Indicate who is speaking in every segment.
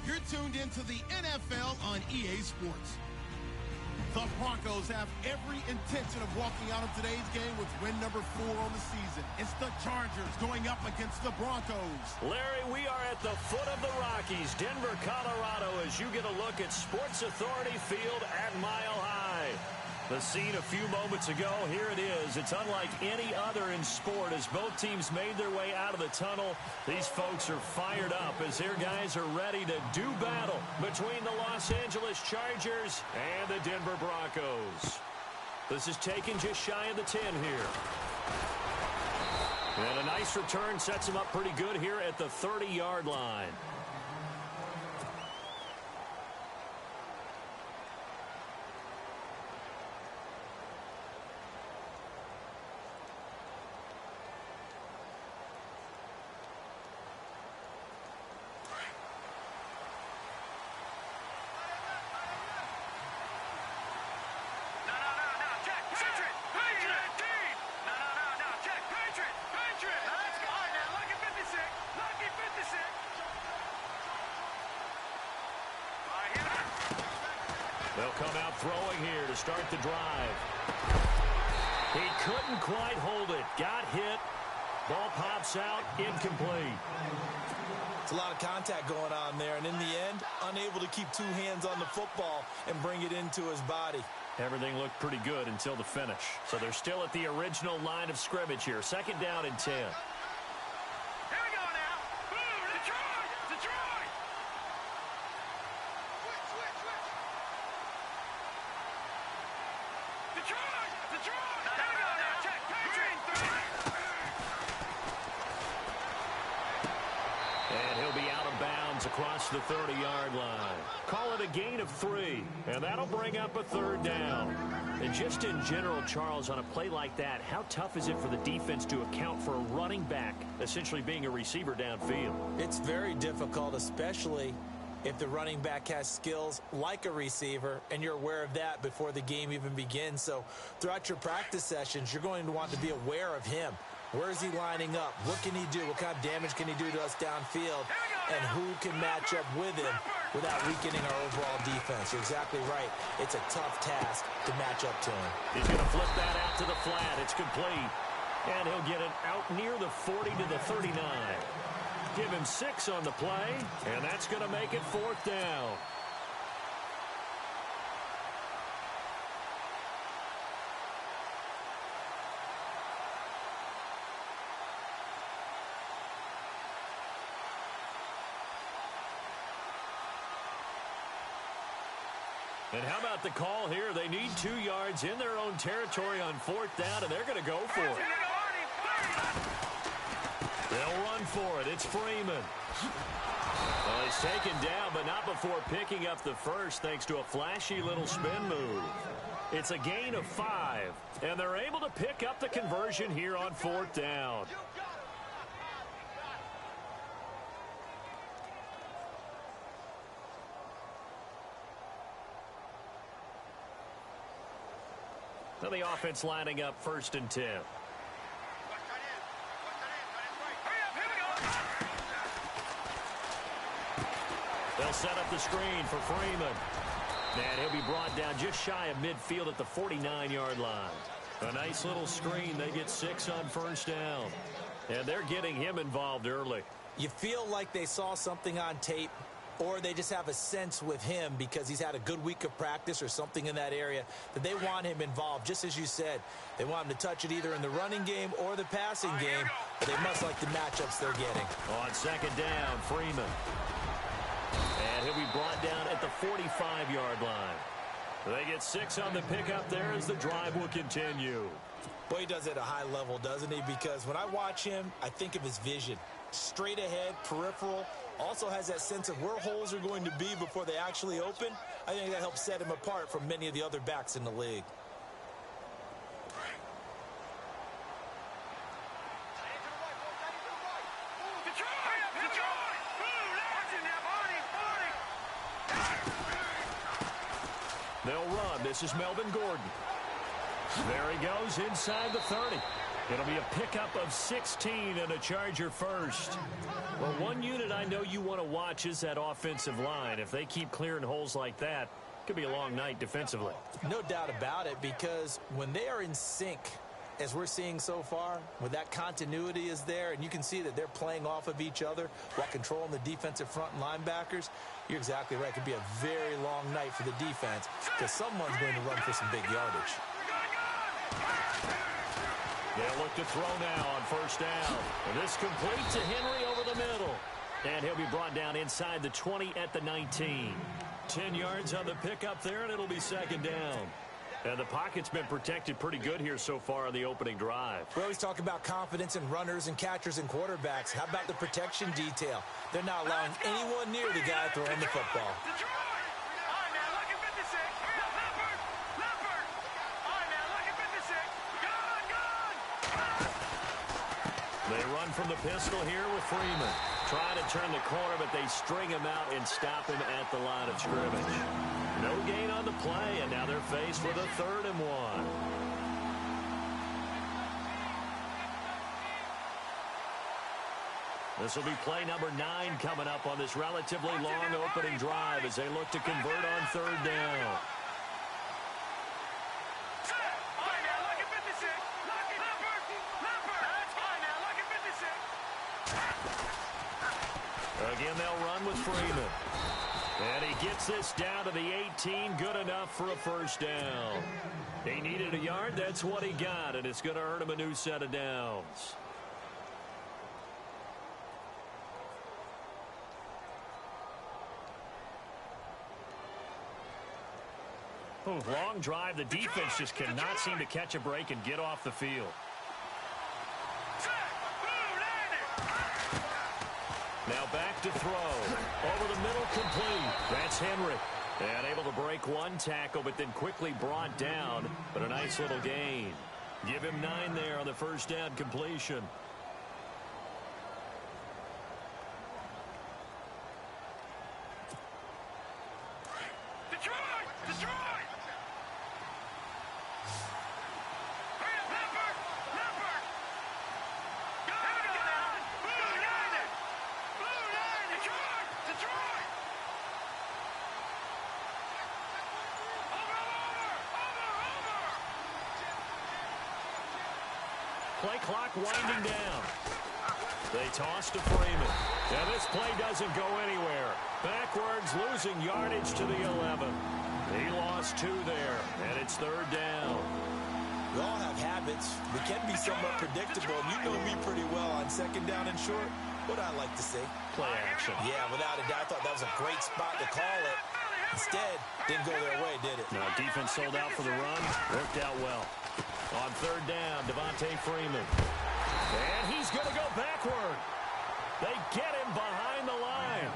Speaker 1: You're tuned into the NFL on EA Sports. The Broncos have every intention of walking out of today's game with win number 4 on the season. It's the Chargers going up against the Broncos.
Speaker 2: Larry, we are at the foot of the Rockies, Denver, Colorado, as you get a look at Sports Authority Field at Mile High. The scene a few moments ago, here it is. It's unlike any other in sport as both teams made their way out of the tunnel. These folks are fired up as their guys are ready to do battle between the Los Angeles Chargers and the Denver Broncos. This is taken just shy of the 10 here. And a nice return sets them up pretty good here at the 30-yard line. They'll come out throwing here to start the drive. He couldn't quite hold it. Got hit. Ball pops out. Incomplete.
Speaker 3: It's a lot of contact going on there, and in the end, unable to keep 2 hands on the football and bring it into his body.
Speaker 2: Everything looked pretty good until the finish. So they're still at the original line of scrimmage here. 2nd down and 10.
Speaker 4: Here we go now. Boom, Detroit! Detroit! Switch. Detroit! Detroit! Here we go now. Check. Green 3.
Speaker 2: And he'll be out of bounds across the 30-yard line. Call it a gain of 3, and that'll bring up a 3rd down. And just in general, Charles, on a play like that, how tough is it for the defense to account for a running back essentially being a receiver downfield?
Speaker 3: It's very difficult, especially if the running back has skills like a receiver, and you're aware of that before the game even begins. So throughout your practice sessions, you're going to want to be aware of him. Where is he lining up? What can he do? What kind of damage can he do to us downfield? And who can match up with him without weakening our overall defense? You're exactly right. It's a tough task to match up to him.
Speaker 2: He's going to flip that out to the flat. It's complete. And he'll get it out near the 40 to the 39. Give him 6 on the play, and that's going to make it 4th down. And how about the call here? They need 2 yards in their own territory on 4th down, and they're going to go for it. They'll run for it. It's Freeman. Well, he's taken down, but not before picking up the first thanks to a flashy little spin move. It's a gain of 5, and they're able to pick up the conversion here on 4th down. So the offense lining up 1st and 10. They'll set up the screen for Freeman. And he'll be brought down just shy of midfield at the 49-yard line. A nice little screen. They get 6 on 1st down. And they're getting him involved early.
Speaker 3: You feel like they saw something on tape, or they just have a sense with him because he's had a good week of practice or something in that area that they want him involved. Just as you said, they want him to touch it either in the running game or the passing game, but they must like the matchups they're getting.
Speaker 2: On 2nd down, Freeman. And he'll be brought down at the 45-yard line. They get 6 on the pickup there as the drive will continue.
Speaker 3: Boy, he does it at a high level, doesn't he? Because when I watch him, I think of his vision. Straight ahead, peripheral. Also has that sense of where holes are going to be before they actually open. I think that helps set him apart from many of the other backs in the league.
Speaker 2: They'll run. This is Melvin Gordon. There he goes inside the 30. It'll be a pickup of 16 and a Charger first. Well, one unit I know you want to watch is that offensive line. If they keep clearing holes like that, it could be a long night defensively.
Speaker 3: No doubt about it, because when they are in sync, as we're seeing so far, when that continuity is there, and you can see that they're playing off of each other while controlling the defensive front linebackers, you're exactly right. It could be a very long night for the defense because someone's going to run for some big yardage.
Speaker 2: They'll look to throw now on first down. And this complete to Henry over the middle. And he'll be brought down inside the 20 at the 19. 10 yards on the pickup there, and it'll be second down. And the pocket's been protected pretty good here so far on the opening drive.
Speaker 3: We always talk about confidence in runners and catchers and quarterbacks. How about the protection detail? They're not allowing anyone near the guy throwing the football.
Speaker 2: They run from the pistol here with Freeman. Trying to turn the corner, but they string him out and stop him at the line of scrimmage. No gain on the play, and now they're faced with a 3rd and 1. This will be play number 9 coming up on this relatively long opening drive as they look to convert on 3rd down. Again, they'll run with Freeman. And he gets this down to the 18. Good enough for a first down. He needed a yard. That's what he got, and it's going to earn him a new set of downs. Long drive. The defense just cannot seem to catch a break and get off the field. Now back to throw. Over the middle, complete. That's Henry. And able to break one tackle, but then quickly brought down. But a nice little gain. Give him 9 there on the first down completion. Play clock winding down. They toss to Freeman. And this play doesn't go anywhere. Backwards, losing yardage to the 11. He lost 2 there, and it's 3rd down.
Speaker 3: We all have habits. We can be somewhat predictable. You know me pretty well on 2nd down and short. What I like to say?
Speaker 2: Play action.
Speaker 3: Yeah, without a doubt. I thought that was a great spot to call it. Instead, didn't go their way, did it?
Speaker 2: Now, defense sold out for the run. Worked out well. On 3rd down, Devontae Freeman. And he's going to go backward. They get him behind the line.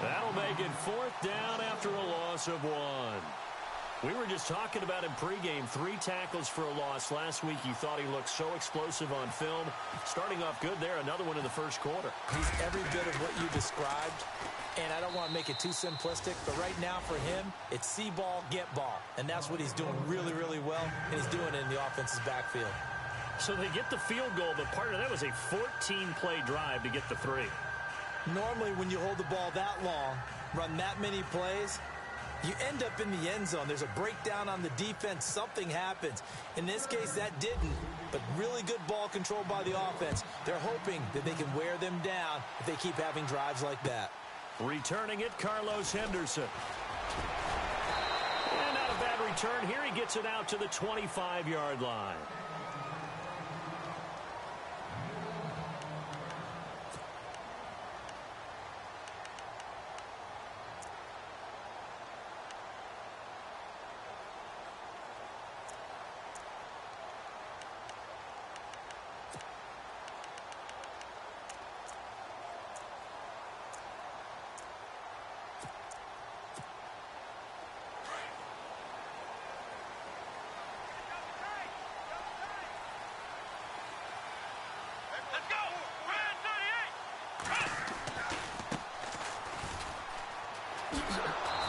Speaker 2: That'll make it 4th down after a loss of 1. We were just talking about him pregame. 3 tackles for a loss. Last week, you thought he looked so explosive on film. Starting off good there. Another one in the first quarter.
Speaker 3: He's every bit of what you described. And I don't want to make it too simplistic, but right now for him, it's see ball, get ball. And that's what he's doing really, really well, and he's doing it in the offense's backfield.
Speaker 2: So they get the field goal, but part of that was a 14-play drive to get the 3.
Speaker 3: Normally, when you hold the ball that long, run that many plays, you end up in the end zone. There's a breakdown on the defense. Something happens. In this case, that didn't, but really good ball control by the offense. They're hoping that they can wear them down if they keep having drives like that.
Speaker 2: Returning it, Carlos Henderson. And not a bad return here. He gets it out to the 25-yard line.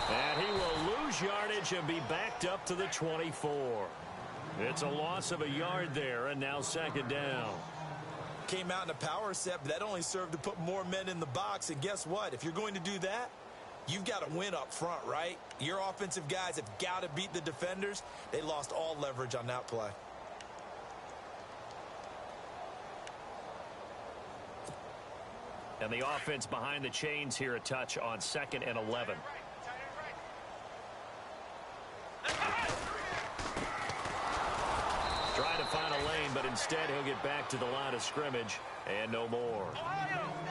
Speaker 2: And he will lose yardage and be backed up to the 24. It's a loss of a yard there, and now second down.
Speaker 3: Came out in a power set, but that only served to put more men in the box. And guess what? If you're going to do that, you've got to win up front, right? Your offensive guys have got to beat the defenders. They lost all leverage on that play.
Speaker 2: And the offense behind the chains here, a touch on 2nd and 11. Trying to find a lane, but instead he'll get back to the line of scrimmage and no more.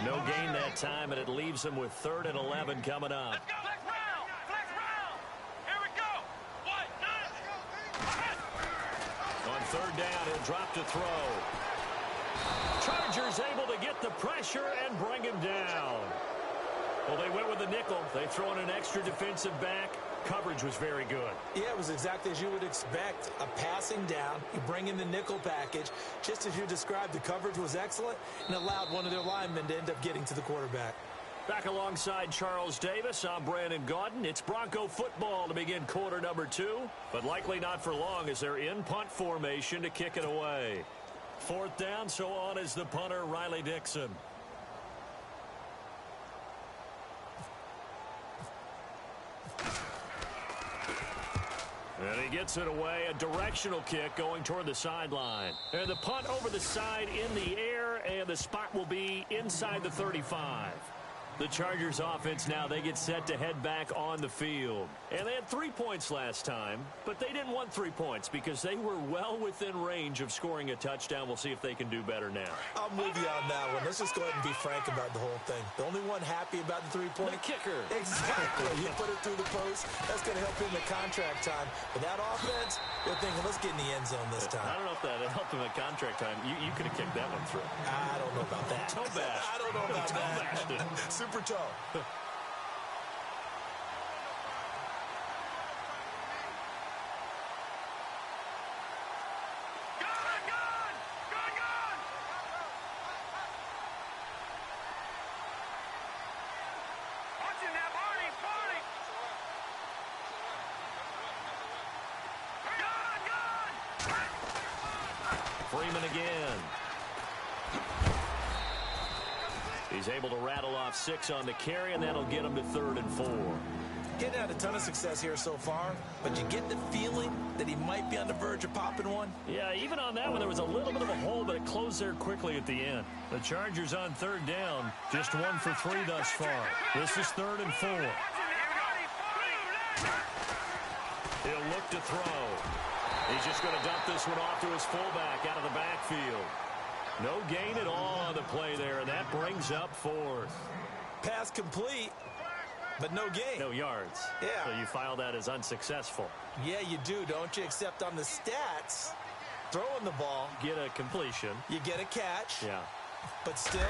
Speaker 2: No gain that time, and it leaves him with 3rd and 11 coming up.
Speaker 4: Let's go. Flex round. Flex round. Here we go. 1, 2.
Speaker 2: On 3rd down, he'll drop to throw. Chargers able to get the pressure and bring him down. Well, they went with the nickel. They throw in an extra defensive back. Coverage was very good.
Speaker 3: Yeah, it was exactly as you would expect. A passing down, you bring in the nickel package. Just as you described, the coverage was excellent and allowed one of their linemen to end up getting to the quarterback.
Speaker 2: Back alongside Charles Davis, I'm Brandon Gaudin. It's Bronco football to begin quarter number 2, but likely not for long as they're in punt formation to kick it away. 4th down, so on is the punter, Riley Dixon. And he gets it away, a directional kick going toward the sideline. And the punt over the side in the air, and the spot will be inside the 35. The Chargers offense now, they get set to head back on the field. And they had 3 points last time, but they didn't want 3 points because they were well within range of scoring a touchdown. We'll see if they can do better now.
Speaker 3: I'm with you on that one. Let's just go ahead and be frank about the whole thing. The only one happy about the 3-point.
Speaker 2: The kicker.
Speaker 3: Exactly. You put it through the post. That's going to help him at contract time. But that offense, they're thinking, let's get in the end zone this time.
Speaker 2: I don't know if that helped him at contract time. You could have kicked that one through.
Speaker 3: I don't know about that.
Speaker 2: Toe bash.
Speaker 3: I don't know about
Speaker 2: Toe
Speaker 3: that.
Speaker 2: bashed it.
Speaker 3: Super toe.
Speaker 2: Freeman again. He's able to rattle off 6 on the carry, and that'll get him to 3rd and 4.
Speaker 3: Getting had a ton of success here so far, but you get the feeling that he might be on the verge of popping one.
Speaker 2: Yeah, even on that one, there was a little bit of a hole, but it closed there quickly at the end. The Chargers on 3rd down, just 1 for 3 thus far. This is 3rd and 4. He'll look to throw. He's just going to dump this one off to his fullback out of the backfield. No gain at all on the play there, and that brings up 4th.
Speaker 3: Pass complete, but no gain.
Speaker 2: No yards.
Speaker 3: Yeah.
Speaker 2: So you file that as unsuccessful.
Speaker 3: Yeah, you do, don't you? Except on the stats, throwing the ball,
Speaker 2: Get a completion.
Speaker 3: you get a catch,
Speaker 2: Yeah.
Speaker 3: but still,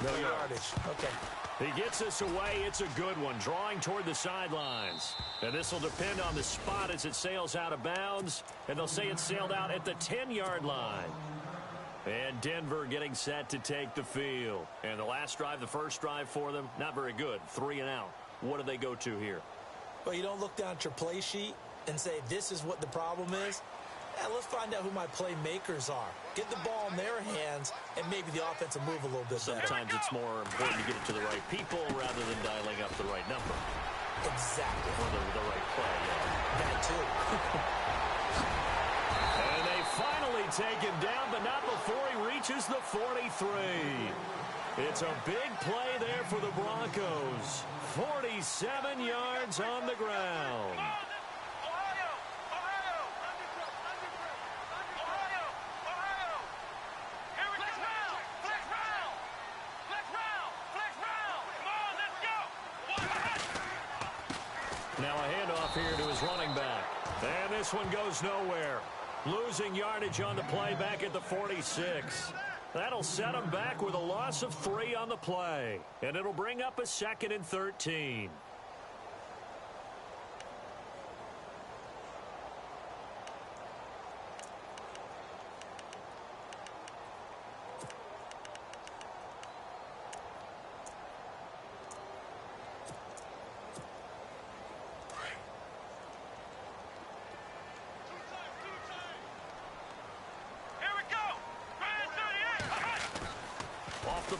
Speaker 3: no yardage. Okay.
Speaker 2: He gets this away. It's a good one, drawing toward the sidelines. And this will depend on the spot as it sails out of bounds. And they'll say it sailed out at the 10-yard line. And Denver getting set to take the field. And the last drive, the first drive for them, not very good. 3 and out. What do they go to here?
Speaker 3: Well, you don't look down at your play sheet and say, this is what the problem is. Let's find out who my playmakers are. Get the ball in their hands, and maybe the offense will move a little bit better.
Speaker 2: Sometimes it's more important to get it to the right people rather than dialing up the right number.
Speaker 3: Exactly.
Speaker 2: Or the right play, yeah.
Speaker 3: That too.
Speaker 2: And they finally take him down, but not before he reaches the 43. It's a big play there for the Broncos. 47 yards on the ground. Now a handoff here to his running back. And this one goes nowhere. Losing yardage on the play back at the 46. That'll set him back with a loss of 3 on the play. And it'll bring up a 2nd and 13.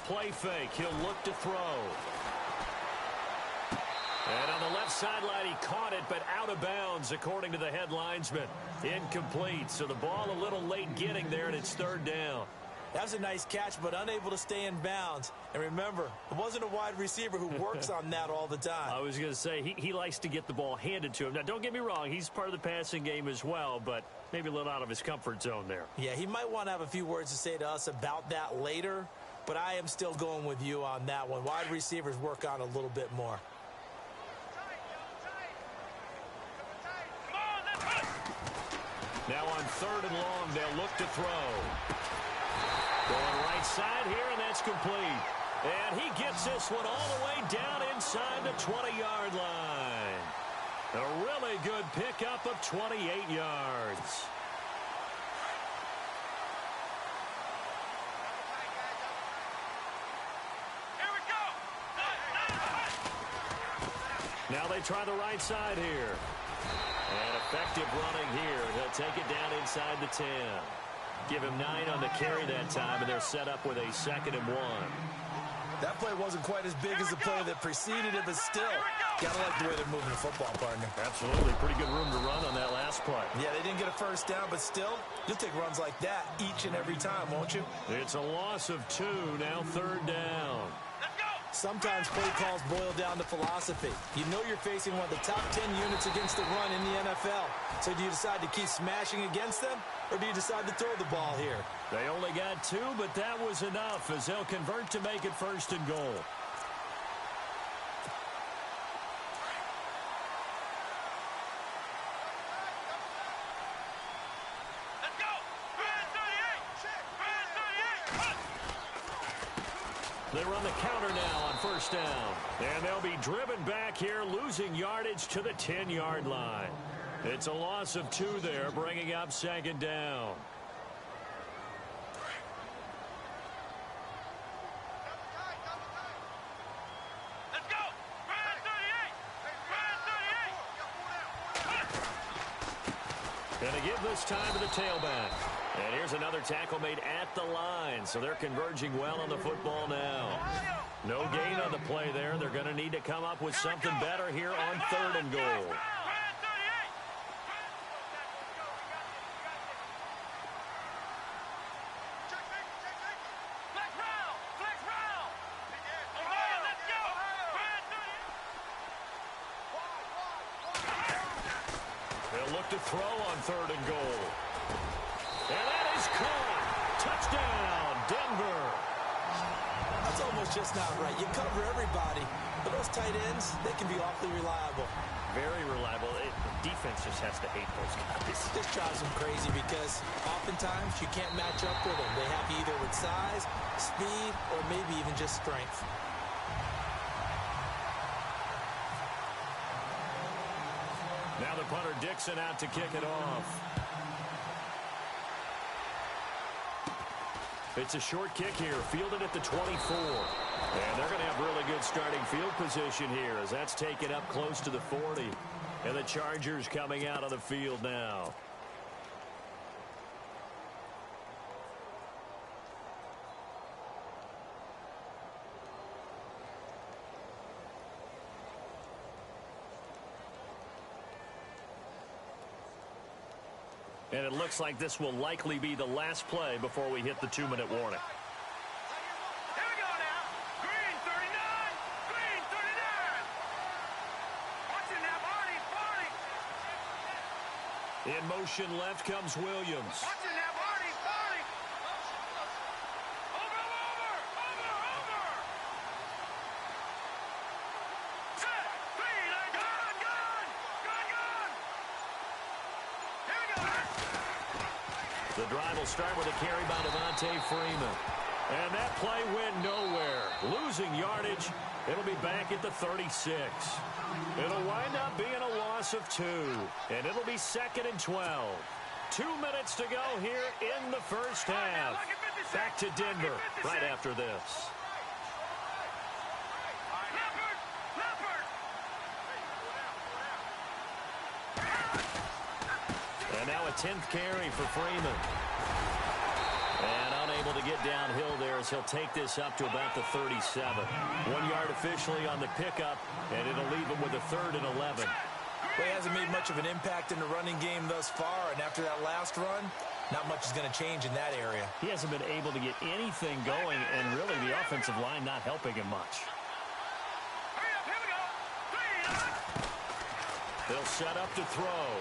Speaker 2: play fake. He'll look to throw. And on the left sideline, he caught it, but out of bounds, according to the head linesman. Incomplete, so the ball a little late getting there, and it's third down.
Speaker 3: That was a nice catch, but unable to stay in bounds. And remember, it wasn't a wide receiver who works on that all the time.
Speaker 2: I was going to say, he likes to get the ball handed to him. Now, don't get me wrong, he's part of the passing game as well, but maybe a little out of his comfort zone there.
Speaker 3: Yeah, he might want to have a few words to say to us about that later, but I am still going with you on that one. Wide receivers work on a little bit more.
Speaker 2: Now on third and long, they'll look to throw. Going right side here, and that's complete. And he gets this one all the way down inside the 20-yard line. A really good pickup of 28 yards.
Speaker 4: Here we go.
Speaker 2: Now they try the right side here. And effective running here. He'll take it down inside the 10. Give him 9 on the carry that time, and they're set up with a 2nd and 1.
Speaker 3: That play wasn't quite as big as the play that preceded it, but still, gotta like the way they're moving the football, partner.
Speaker 2: Absolutely. Pretty good room to run on that last play.
Speaker 3: Yeah, they didn't get a first down, but still, you'll take runs like that each and every time, won't you?
Speaker 2: It's a loss of 2, now third down.
Speaker 3: Sometimes play calls boil down to philosophy. You know you're facing one of the top 10 units against the run in the NFL. So do you decide to keep smashing against them, or do you decide to throw the ball here?
Speaker 2: They only got 2, but that was enough as they'll convert to make it 1st and goal.
Speaker 4: Let's go. 38.
Speaker 2: They run the counter now on 1st down. And they'll be driven back here, losing yardage to the 10-yard line. It's a loss of 2 there, bringing up 2nd down.
Speaker 4: Let's go. 38.
Speaker 2: And to give this time to the tailback. And here's another tackle made at the line, so they're converging well on the football now. No gain on the play there. They're going to need to come up with something better here on 3rd and goal. They'll look to throw on 3rd and goal. And that is caught. Touchdown, Denver.
Speaker 3: That's almost just not right. You cover everybody, but those tight ends, they can be awfully reliable.
Speaker 2: Very reliable. The defense just has to hate those guys.
Speaker 3: This drives them crazy because oftentimes you can't match up with them. They have you either with size, speed, or maybe even just strength.
Speaker 2: Now the punter Dixon out to kick it off. It's a short kick here, fielded at the 24. And they're going to have really good starting field position here as that's taken up close to the 40. And the Chargers coming out on the field now. And it looks like this will likely be the last play before we hit the 2-minute warning.
Speaker 4: Here we go now. Green 39. Green 39. Watching that Barney.
Speaker 2: In motion left comes Williams.
Speaker 4: Watching that Barney. Over. Set. Green. Gun. Here we go.
Speaker 2: The drive will start with a carry by Devontae Freeman. And that play went nowhere. Losing yardage. It'll be back at the 36. It'll wind up being a loss of 2. And it'll be 2nd and 12. 2 minutes to go here in the first half. Back to Denver right after this. And now a 10th carry for Freeman. And unable able to get downhill there as he'll take this up to about the 37. 1 yard officially on the pickup, and it'll leave him with a 3rd and 11.
Speaker 3: Well, he hasn't made much of an impact in the running game thus far, and after that last run, not much is going to change in that area.
Speaker 2: He hasn't been able to get anything going, and really the offensive line not helping him much. They'll set up to throw.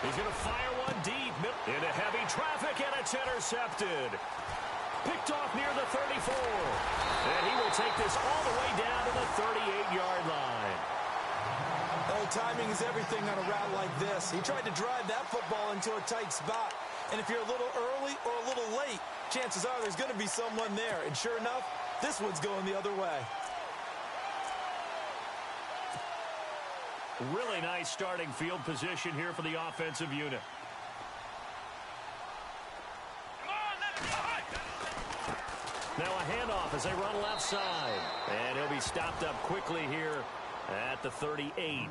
Speaker 2: He's going to fire one deep into heavy traffic, and it's intercepted. Picked off near the 34. And he will take this all the way down to the 38-yard line.
Speaker 3: Oh, timing is everything on a route like this. He tried to drive that football into a tight spot. And if you're a little early or a little late, chances are there's going to be someone there. And sure enough, this one's going the other way.
Speaker 2: Really nice starting field position here for the offensive unit. Now a handoff as they run left side. And he'll be stopped up quickly here at the 38.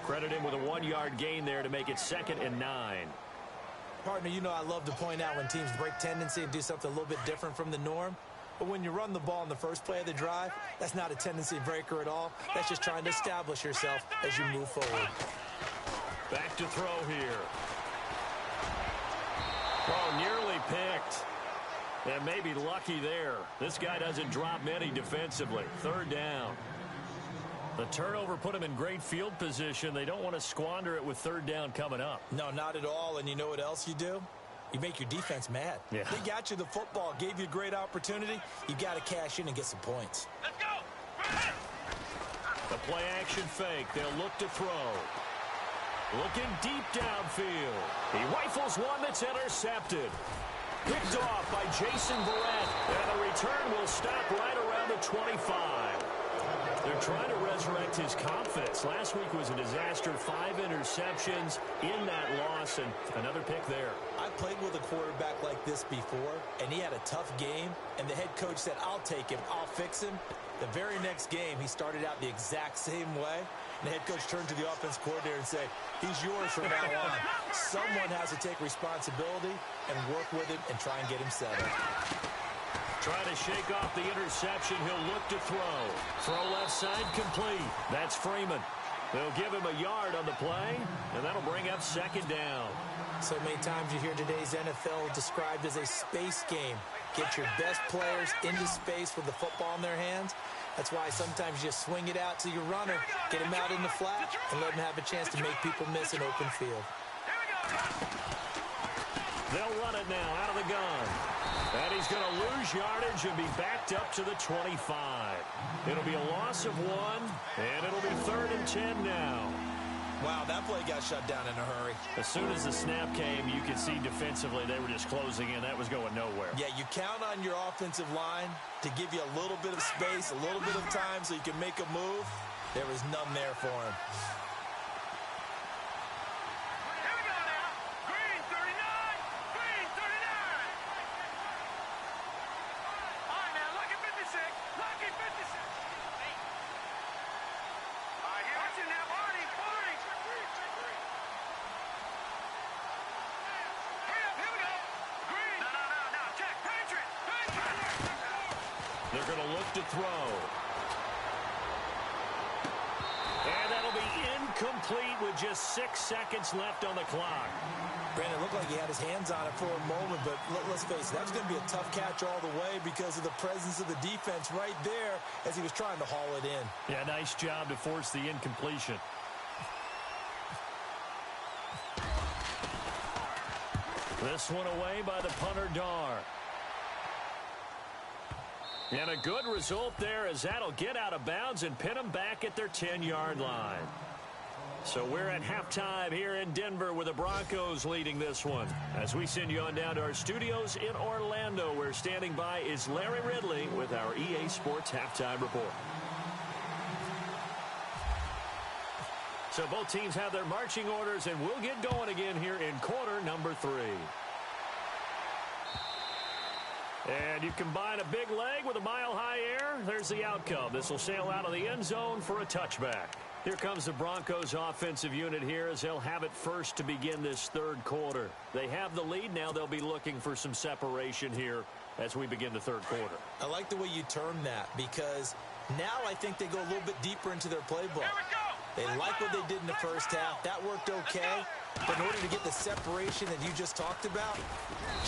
Speaker 2: Credit him with a 1-yard gain there to make it 2nd and 9.
Speaker 3: Partner, you know I love to point out when teams break tendency and do something a little bit different from the norm. But when you run the ball in the first play of the drive, that's not a tendency breaker at all. That's just trying to establish yourself as you move forward.
Speaker 2: Back to throw here. Oh, nearly picked. And maybe lucky there. This guy doesn't drop many defensively. 3rd down. The turnover put him in great field position. They don't want to squander it with 3rd down coming up.
Speaker 3: No, not at all. And you know what else you do? You make your defense mad.
Speaker 2: Yeah.
Speaker 3: They got you the football, gave you a great opportunity. You got to cash in and get some points.
Speaker 4: Let's go.
Speaker 2: The play action fake. They'll look to throw. Looking deep downfield. He rifles one that's intercepted. Picked off by Jason Verrett. And the return will stop right around the 25. They're trying to resurrect his confidence. Last week was a disaster. 5 interceptions in that loss, and another pick there.
Speaker 3: I played with a quarterback like this before, and he had a tough game, and the head coach said, I'll take him, I'll fix him. The very next game, he started out the exact same way, and the head coach turned to the offense coordinator and said, he's yours from now on. Someone has to take responsibility and work with him and try and get him settled.
Speaker 2: Trying to shake off the interception. He'll look to throw. Throw left side complete. That's Freeman. They'll give him a yard on the play, and that'll bring up 2nd down.
Speaker 3: So many times you hear today's NFL described as a space game. Get your best players into space with the football in their hands. That's why sometimes you just swing it out to your runner, get him out in the flat, and let him have a chance to make people miss an open field.
Speaker 2: They'll run it now out of the gun. And he's going to lose yardage and be backed up to the 25. It'll be a loss of 1, and it'll be 3rd and 10 now.
Speaker 3: Wow, that play got shut down in a hurry.
Speaker 2: As soon as the snap came, you could see defensively they were just closing in. That was going nowhere.
Speaker 3: Yeah, you count on your offensive line to give you a little bit of space, a little bit of time so you can make a move. There was none there for him.
Speaker 2: They're going to look to throw. And that'll be incomplete with just 6 seconds left on the clock.
Speaker 3: Brandon, it looked like he had his hands on it for a moment, but let's face it, that was going to be a tough catch all the way because of the presence of the defense right there as he was trying to haul it in.
Speaker 2: Yeah, nice job to force the incompletion. This one away by the punter, Dar. And a good result there as that'll get out of bounds and pin them back at their 10-yard line. So we're at halftime here in Denver with the Broncos leading this one. As we send you on down to our studios in Orlando, where standing by is Larry Ridley with our EA Sports Halftime Report. So both teams have their marching orders, and we'll get going again here in quarter number 3. And you combine a big leg with a mile-high air, there's the outcome. This will sail out of the end zone for a touchback. Here comes the Broncos offensive unit here as they'll have it first to begin this 3rd quarter. They have the lead. Now they'll be looking for some separation here as we begin the third quarter.
Speaker 3: I like the way you term that because now I think they go a little bit deeper into their playbook. They like what they did in the first half. That worked okay. But in order to get the separation that you just talked about,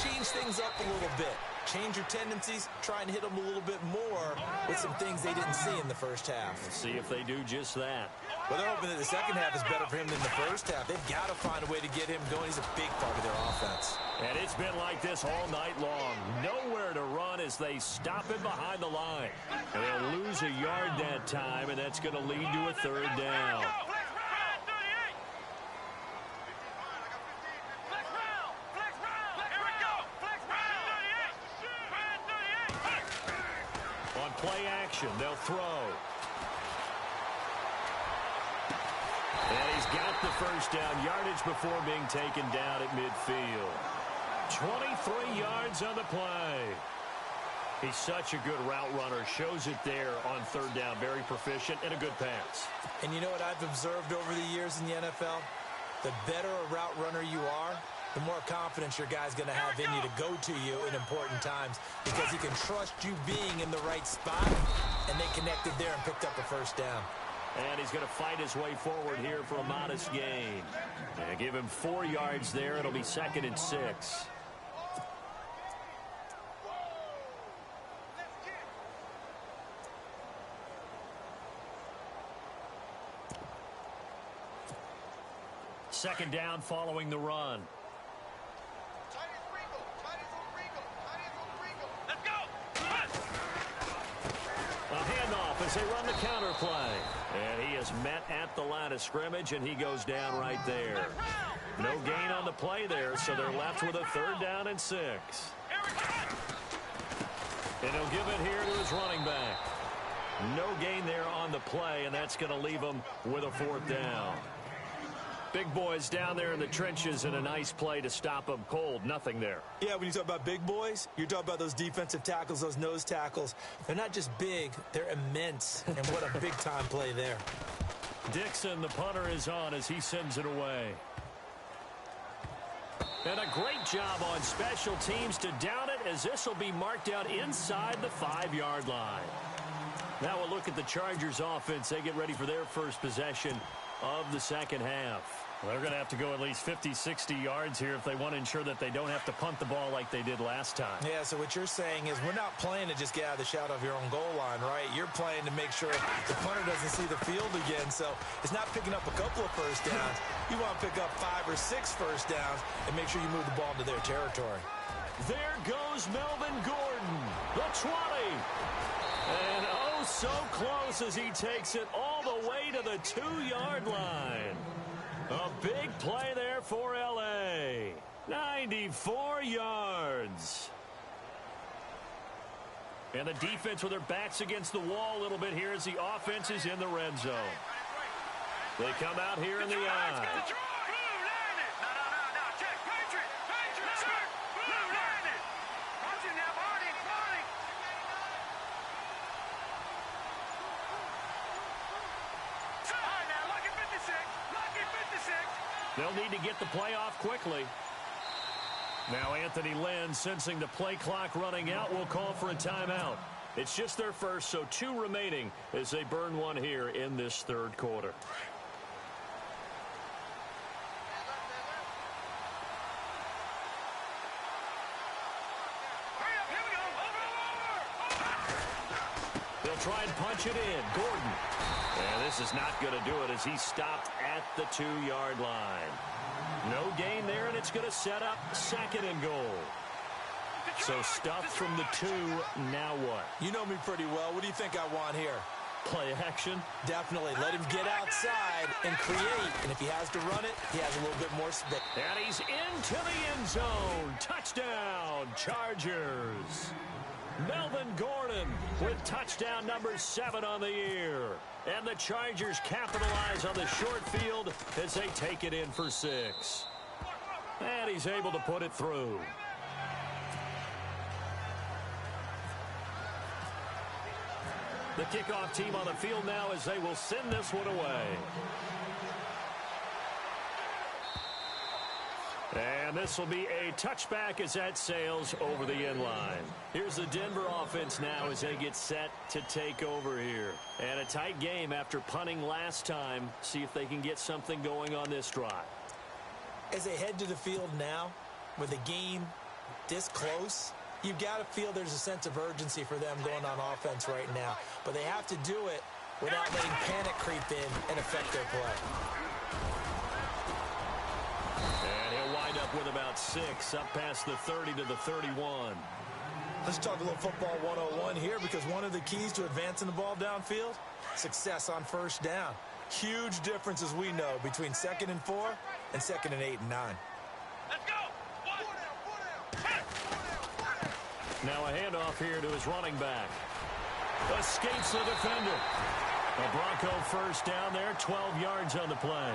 Speaker 3: change things up a little bit. Change your tendencies, try and hit them a little bit more with some things they didn't see in the first half.
Speaker 2: Let's see if they do just that.
Speaker 3: Well, they're hoping that the second half is better for him than the first half. They've got to find a way to get him going. He's a big part of their offense.
Speaker 2: And it's been like this all night long. Nowhere to run as they stop him behind the line. And they'll lose a yard that time, and that's going to lead to a third down. On play action, they'll throw. And he's got the first down, yardage before being taken down at midfield. 23 yards on the play. He's such a good route runner. Shows it there on third down. Very proficient and a good pass.
Speaker 3: And you know what I've observed over the years in the NFL? The better a route runner you are, the more confidence your guy's going to have in you to go to you in important times because he can trust you being in the right spot, and they connected there and picked up a first down.
Speaker 2: And he's going to fight his way forward here for a modest gain. And give him 4 yards there. It'll be 2nd and 6. Second down following the run. A handoff as they run the counter play. And he is met at the line of scrimmage, and he goes down right there. No gain on the play there, so they're left with a 3rd down and 6. And he'll give it here to his running back. No gain there on the play, and that's going to leave him with a 4th down. Big boys down there in the trenches, and a nice play to stop them cold. Nothing there.
Speaker 3: Yeah, when you talk about big boys, you're talking about those defensive tackles, those nose tackles. They're not just big, they're immense. And what a big-time play there.
Speaker 2: Dixon, the punter, is on as he sends it away. And a great job on special teams to down it, as this will be marked out inside the 5-yard line. Now we'll look at the Chargers offense. They get ready for their first possession of the second half. Well, they're going to have to go at least 50, 60 yards here if they want to ensure that they don't have to punt the ball like they did last time.
Speaker 3: Yeah, so what you're saying is we're not playing to just get out of the shadow of your own goal line, right? You're playing to make sure the punter doesn't see the field again. So it's not picking up a couple of first downs. You want to pick up 5 or 6 first downs and make sure you move the ball into their territory.
Speaker 2: There goes Melvin Gordon, the 20. And oh, so close as he takes it all the way to the 2-yard line. A big play there for L.A. 94 yards. And the defense with their backs against the wall a little bit here as the offense is in the red zone. They come out here in the eye. They'll need to get the play off quickly. Now Anthony Lynn, sensing the play clock running out, will call for a timeout. It's just their first, so 2 remaining as they burn one here in this third quarter. They'll try and punch it in. Gordon. And this is not going to do it as he stopped at the 2-yard line. No gain there, and it's going to set up 2nd and goal. So stuffed from the 2, now what?
Speaker 3: You know me pretty well. What do you think I want here?
Speaker 2: Play action?
Speaker 3: Definitely. Let him get outside and create. And if he has to run it, he has a little bit more space.
Speaker 2: And he's into the end zone. Touchdown, Chargers. Melvin Gordon with touchdown number 7 on the year. And the Chargers capitalize on the short field as they take it in for 6. And he's able to put it through. The kickoff team on the field now as they will send this one away. And this will be a touchback as that sails over the end line. Here's the Denver offense now as they get set to take over here. And a tight game after punting last time. See if they can get something going on this drive.
Speaker 3: As they head to the field now, with the game this close, you've got to feel there's a sense of urgency for them going on offense right now. But they have to do it without letting panic creep in and affect their play.
Speaker 2: And he'll wind up with about 6, up past the 30 to the 31.
Speaker 3: Let's talk a little football 101 here, because one of the keys to advancing the ball downfield, success on first down. Huge difference, as we know, between 2nd and 4 and 2nd and 8 and 9.
Speaker 4: Let's go.
Speaker 2: Now a handoff here to his running back. Escapes the defender. A Bronco first down there, 12 yards on the play.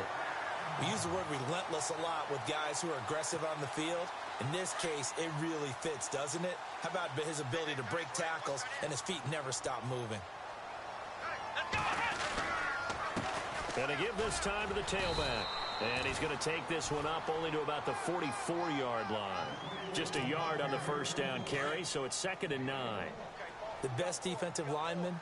Speaker 3: We use the word relentless a lot with guys who are aggressive on the field. In this case, it really fits, doesn't it? How about his ability to break tackles and his feet never stop moving?
Speaker 2: Going to give this time to the tailback. And he's going to take this one up only to about the 44-yard line. Just a yard on the first down carry, so it's 2nd and 9.
Speaker 3: The best defensive linemen,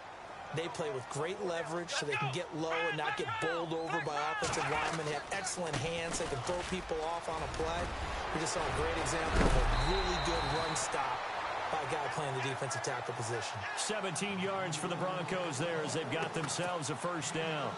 Speaker 3: they play with great leverage so they can get low and not get bowled over by offensive linemen. They have excellent hands. They can throw people off on a play. We just saw a great example of a really good run stop by a guy playing the defensive tackle position.
Speaker 2: 17 yards for the Broncos there as they've got themselves a first down.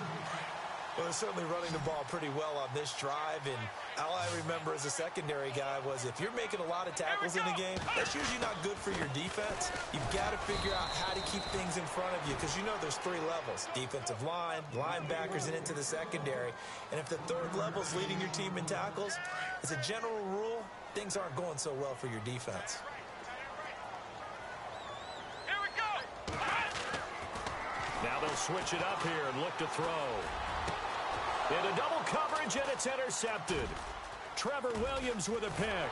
Speaker 3: Well, they're certainly running the ball pretty well on this drive, and all I remember as a secondary guy was if you're making a lot of tackles in a game, that's usually not good for your defense. You've got to figure out how to keep things in front of you, because you know there's 3 levels: defensive line, linebackers, and into the secondary. And if the 3rd level is leading your team in tackles, as a general rule, things aren't going so well for your defense.
Speaker 4: Here we go.
Speaker 2: Now they'll switch it up here and look to throw. Into double coverage, and it's intercepted. Trevor Williams with a pick.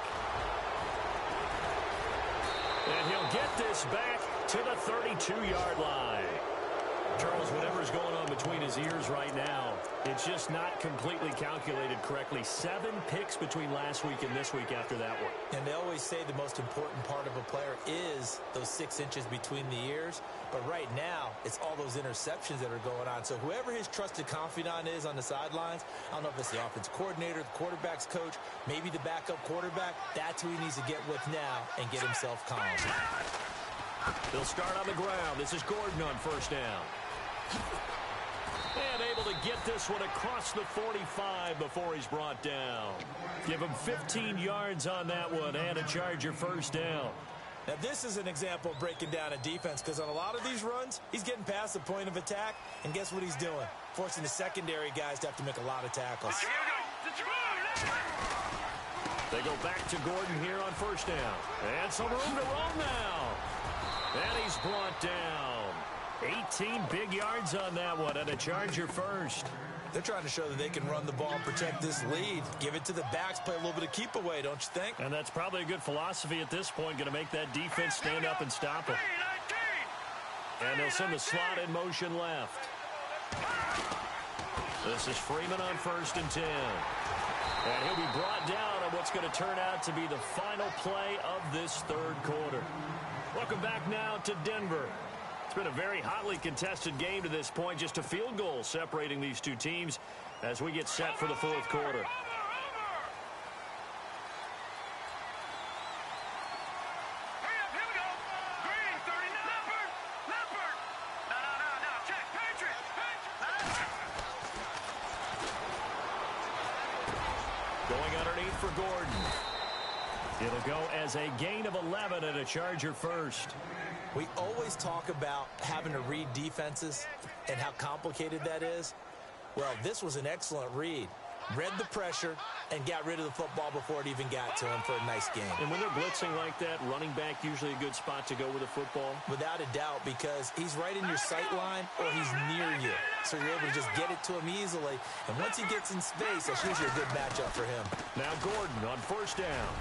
Speaker 2: And he'll get this back to the 32-yard line. Charles, whatever's going on between his ears right now, it's just not completely calculated correctly. 7 picks between last week and this week after that one.
Speaker 3: And they always say the most important part of a player is those 6 inches between the ears. But right now, it's all those interceptions that are going on. So whoever his trusted confidant is on the sidelines, I don't know if it's the offense coordinator, the quarterback's coach, maybe the backup quarterback, that's who he needs to get with now and get himself calm.
Speaker 2: They'll start on the ground. This is Gordon on first down. And able to get this one across the 45 before he's brought down. Give him 15 yards on that one and a Charger first down.
Speaker 3: Now, this is an example of breaking down a defense, because on a lot of these runs, he's getting past the point of attack, and guess what he's doing? Forcing the secondary guys to have to make a lot of tackles.
Speaker 2: They go back to Gordon here on first down. And some room to roam now. And he's brought down. 18 big yards on that one, and a Charger first.
Speaker 3: They're trying to show that they can run the ball and protect this lead. Give it to the backs, play a little bit of keep away, don't you think?
Speaker 2: And that's probably a good philosophy at this point, going to make that defense stand up and stop him. And they'll send the slot in motion left. This is Freeman on first and 10. And he'll be brought down on what's going to turn out to be the final play of this 3rd quarter. Welcome back now to Denver. It's been a very hotly contested game to this point. Just a field goal separating these 2 teams as we get set for the 4th quarter. Going underneath for Gordon. It'll go as a gain of 11 and a Charger first.
Speaker 3: We always talk about having to read defenses and how complicated that is. Well, this was an excellent read. Read the pressure and got rid of the football before it even got to him for a nice game.
Speaker 2: And when they're blitzing like that, running back usually a good spot to go with a football?
Speaker 3: Without a doubt, because he's right in your sight line or he's near you. So you're able to just get it to him easily. And once he gets in space, that's usually a good matchup for him.
Speaker 2: Now Gordon on first down.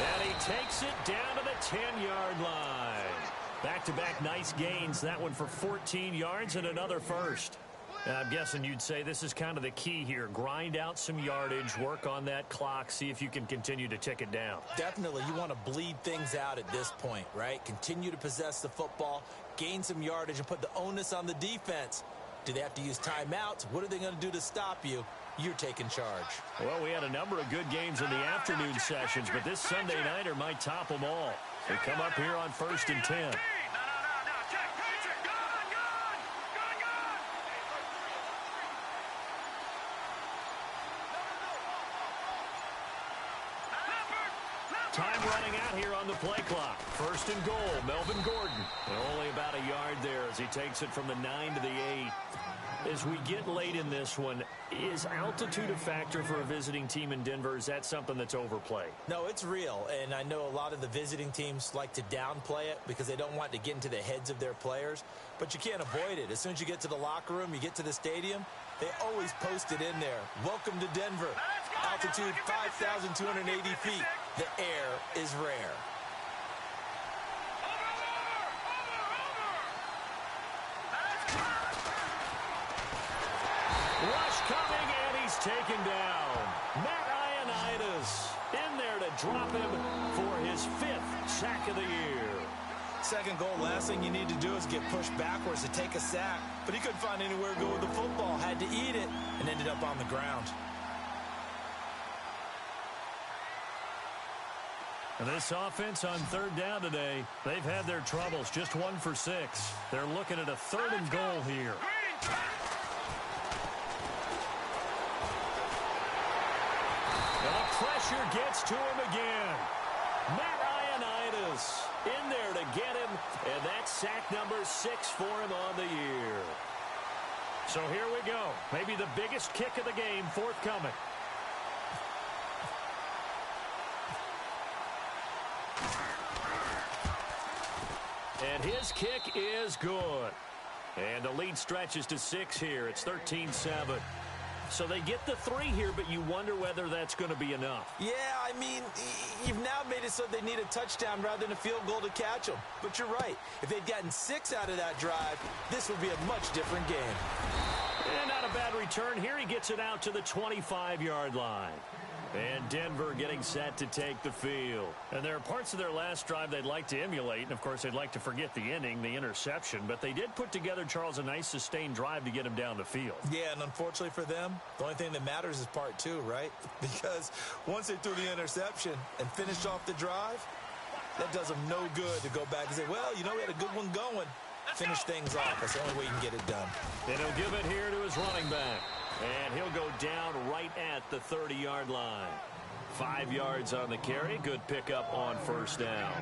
Speaker 2: And he takes it down to the 10-yard line. Back-to-back nice gains. That one for 14 yards and another first. I'm guessing you'd say this is kind of the key here. Grind out some yardage, work on that clock, see if you can continue to tick it down.
Speaker 3: Definitely, you want to bleed things out at this point, right? Continue to possess the football, gain some yardage, and put the onus on the defense. Do they have to use timeouts? What are they going to do to stop you? You're taking charge.
Speaker 2: Well, we had a number of good games in the afternoon sessions, but this Sunday nighter might top them all. They come up here on 1st and 10. Time running out here on the play clock. 1st and goal, Melvin Gordon. And only about a yard there as he takes it from the 9 to the 8. As we get late in this one, is altitude a factor for a visiting team in Denver? Is that something that's overplayed?
Speaker 3: No, it's real, and I know a lot of the visiting teams like to downplay it because they don't want to get into the heads of their players, but you can't avoid it. As soon as you get to the locker room, you get to the stadium, they always post it in there. Welcome to Denver. Altitude 5,280 feet. The air is rare.
Speaker 2: Rush coming, and he's taken down. Matt Ioannidis in there to drop him for his 5th sack of the year.
Speaker 3: Second goal, last thing you need to do is get pushed backwards to take a sack. But he couldn't find anywhere to go with the football, had to eat it, and ended up on the ground.
Speaker 2: This offense on 3rd down today, they've had their troubles, just 1 for 6. They're looking at a 3rd and goal here. And the pressure gets to him again. Matt Ioannidis in there to get him, and that's sack number 6 for him on the year. So here we go. Maybe the biggest kick of the game forthcoming. And his kick is good. And the lead stretches to 6 here. It's 13-7. So they get the 3 here, but you wonder whether that's going to be enough.
Speaker 3: Yeah, I mean, you've now made it so they need a touchdown rather than a field goal to catch them. But you're right. If they'd gotten 6 out of that drive, this would be a much different game.
Speaker 2: And not a bad return here. He gets it out to the 25-yard line. And Denver getting set to take the field. And there are parts of their last drive they'd like to emulate. And, of course, they'd like to forget the inning, the interception. But they did put together, Charles, a nice sustained drive to get him down the field.
Speaker 3: Yeah, and unfortunately for them, the only thing that matters is part 2, right? Because once they threw the interception and finished off the drive, that does them no good to go back and say, well, you know, we had a good one going. Finish things off. That's the only way you can get it done.
Speaker 2: And he'll give it here to his running back. And he'll go down right at the 30-yard line. 5 yards on the carry. Good pickup on 1st down.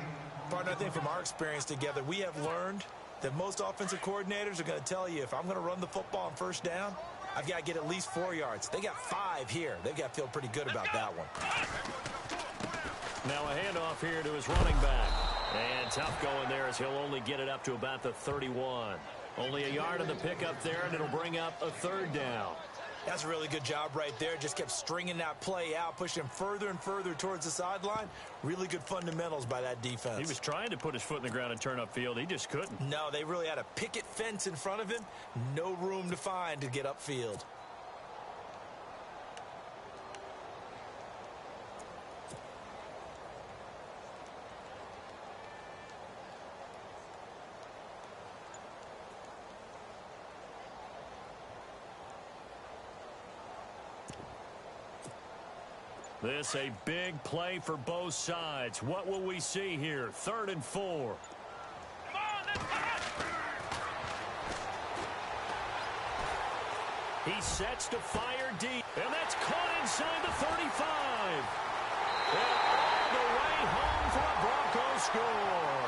Speaker 3: Partner, I think from our experience together, we have learned that most offensive coordinators are going to tell you, if I'm going to run the football on 1st down, I've got to get at least 4 yards. They got 5 here. They've got to feel pretty good about that one.
Speaker 2: Now a handoff here to his running back. And tough going there as he'll only get it up to about the 31. Only a yard on the pickup there, and it'll bring up a 3rd down.
Speaker 3: That's a really good job right there. Just kept stringing that play out, pushing him further and further towards the sideline. Really good fundamentals by that defense.
Speaker 2: He was trying to put his foot in the ground and turn upfield. He just couldn't.
Speaker 3: No, they really had a picket fence in front of him. No room to find to get upfield.
Speaker 2: This a big play for both sides. What will we see here? 3rd and 4. He sets to fire deep. And that's caught inside the 35. And all the way home for a Broncos score.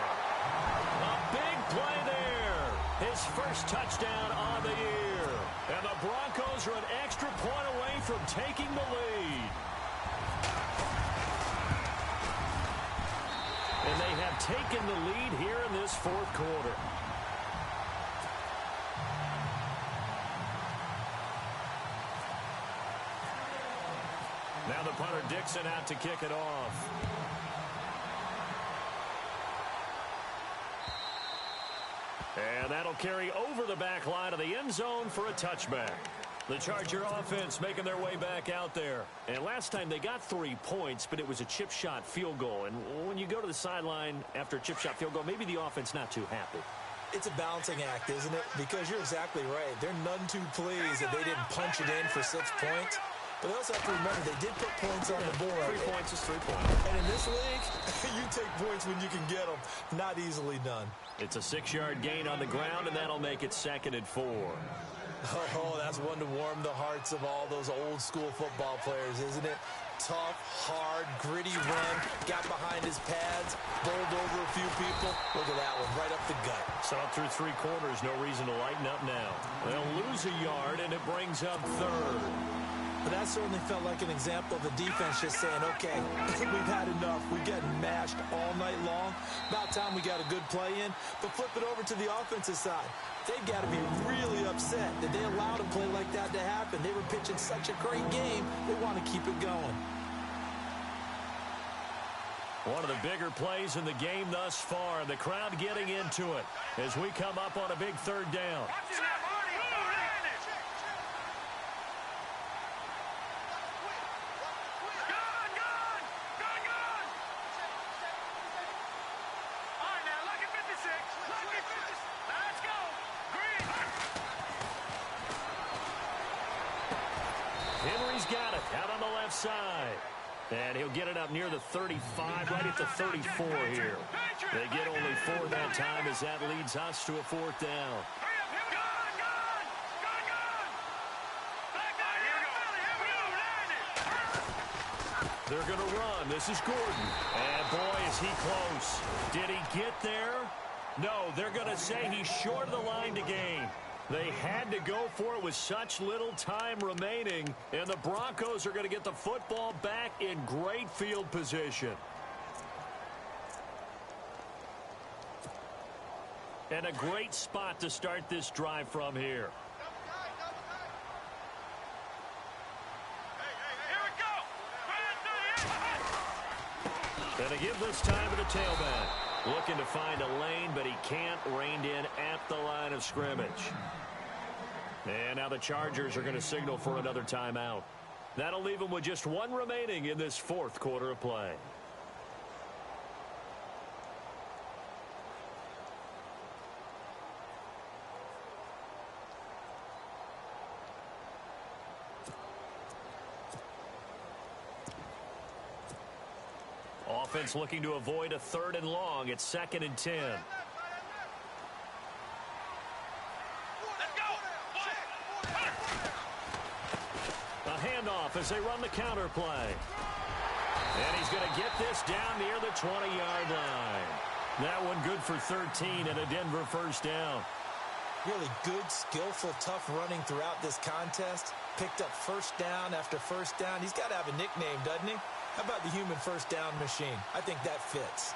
Speaker 2: A big play there. His first touchdown on the year. And the Broncos are an extra point away from taking the lead. And they have taken the lead here in this 4th quarter. Now the punter Dixon out to kick it off. And that'll carry over the back line of the end zone for a touchback. The Charger offense making their way back out there. And last time they got 3 points, but it was a chip shot field goal. And when you go to the sideline after a chip shot field goal, maybe the offense not too happy.
Speaker 3: It's a balancing act, isn't it? Because you're exactly right. They're none too pleased that they didn't punch it in for 6 points. But they also have to remember they did put points on the board.
Speaker 2: 3 points is 3 points.
Speaker 3: And in this league, you take points when you can get them. Not easily done.
Speaker 2: It's a 6-yard gain on the ground, and that'll make it 2nd and 4.
Speaker 3: Oh, that's one to warm the hearts of all those old-school football players, isn't it? Tough, hard, gritty run, got behind his pads, bowled over a few people. Look at that one, right up the gut.
Speaker 2: So up through 3 quarters, no reason to lighten up now. They'll lose a yard, and it brings up 3rd.
Speaker 3: But that certainly felt like an example of the defense just saying, okay, we've had enough. We've gotten mashed all night long. About time we got a good play in. But flip it over to the offensive side. They've got to be really upset that they allowed a play like that to happen. They were pitching such a great game, they want to keep it going.
Speaker 2: One of the bigger plays in the game thus far. The crowd getting into it as we come up on a big 3rd down. Henry's got it out on the left side. And he'll get it up near the 35, right at the 34 here. They get only 4 that time as that leads us to a 4th down. They're going to run. This is Gordon. And boy, is he close. Did he get there? No, they're going to say he's short of the line to gain. They had to go for it with such little time remaining, and the Broncos are going to get the football back in great field position. And a great spot to start this drive from here. And they give this time to the tailback. Looking to find a lane, but he can't. Reined in at the line of scrimmage. And now the Chargers are going to signal for another timeout. That'll leave them with just 1 remaining in this 4th quarter of play. Offense looking to avoid a 3rd and long. It's 2nd and 10. A handoff as they run the counter play. And he's going to get this down near the 20-yard line. That one good for 13 and a Denver 1st down.
Speaker 3: Really good, skillful, tough running throughout this contest. Picked up 1st down after 1st down. He's got to have a nickname, doesn't he? How about the human 1st down machine? I think that fits.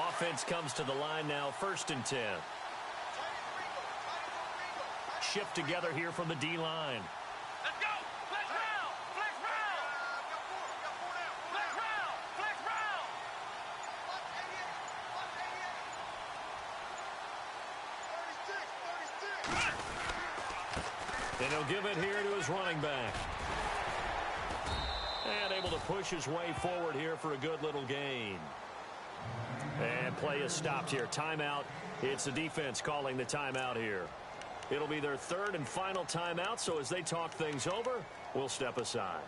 Speaker 2: Offense comes to the line now, 1st and 10. Shift together here from the D-line.
Speaker 4: Let's go! Flex round! Flex round! Flex round! Flex round!
Speaker 2: And he'll give it here to his running back. And able to push his way forward here for a good little gain. And play is stopped here. Timeout. It's the defense calling the timeout here. It'll be their 3rd and final timeout, so as they talk things over, we'll step aside.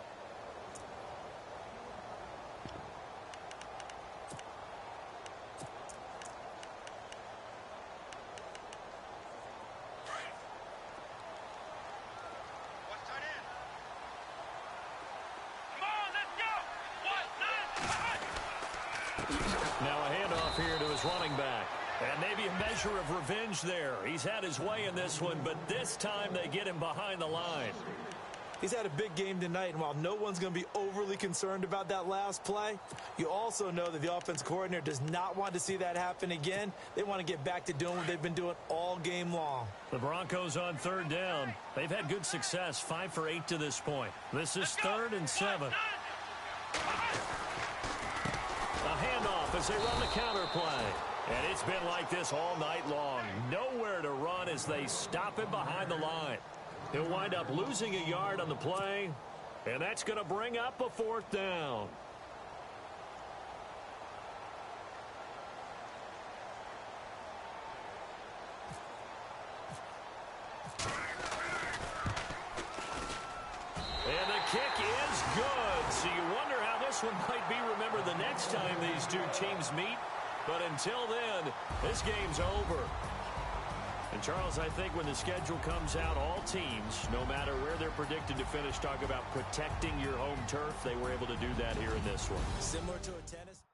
Speaker 2: Now a handoff here to his running back. And maybe a measure of revenge there. He's had his way in this one, but this time they get him behind the line.
Speaker 3: He's had a big game tonight, and while no one's going to be overly concerned about that last play, you also know that the offense coordinator does not want to see that happen again. They want to get back to doing what they've been doing all game long.
Speaker 2: The Broncos on 3rd down. They've had good success, 5 for 8 to this point. This is 3rd and 7. A handoff as they run the counter play. And it's been like this all night long. Nowhere to run as they stop him behind the line. He'll wind up losing a yard on the play, and that's going to bring up a 4th down. And the kick is good. So you wonder how this one might be remembered the next time these two teams meet. But until then, this game's over. And, Charles, I think when the schedule comes out, all teams, no matter where they're predicted to finish, talk about protecting your home turf. They were able to do that here in this one.
Speaker 3: Similar to a tennis.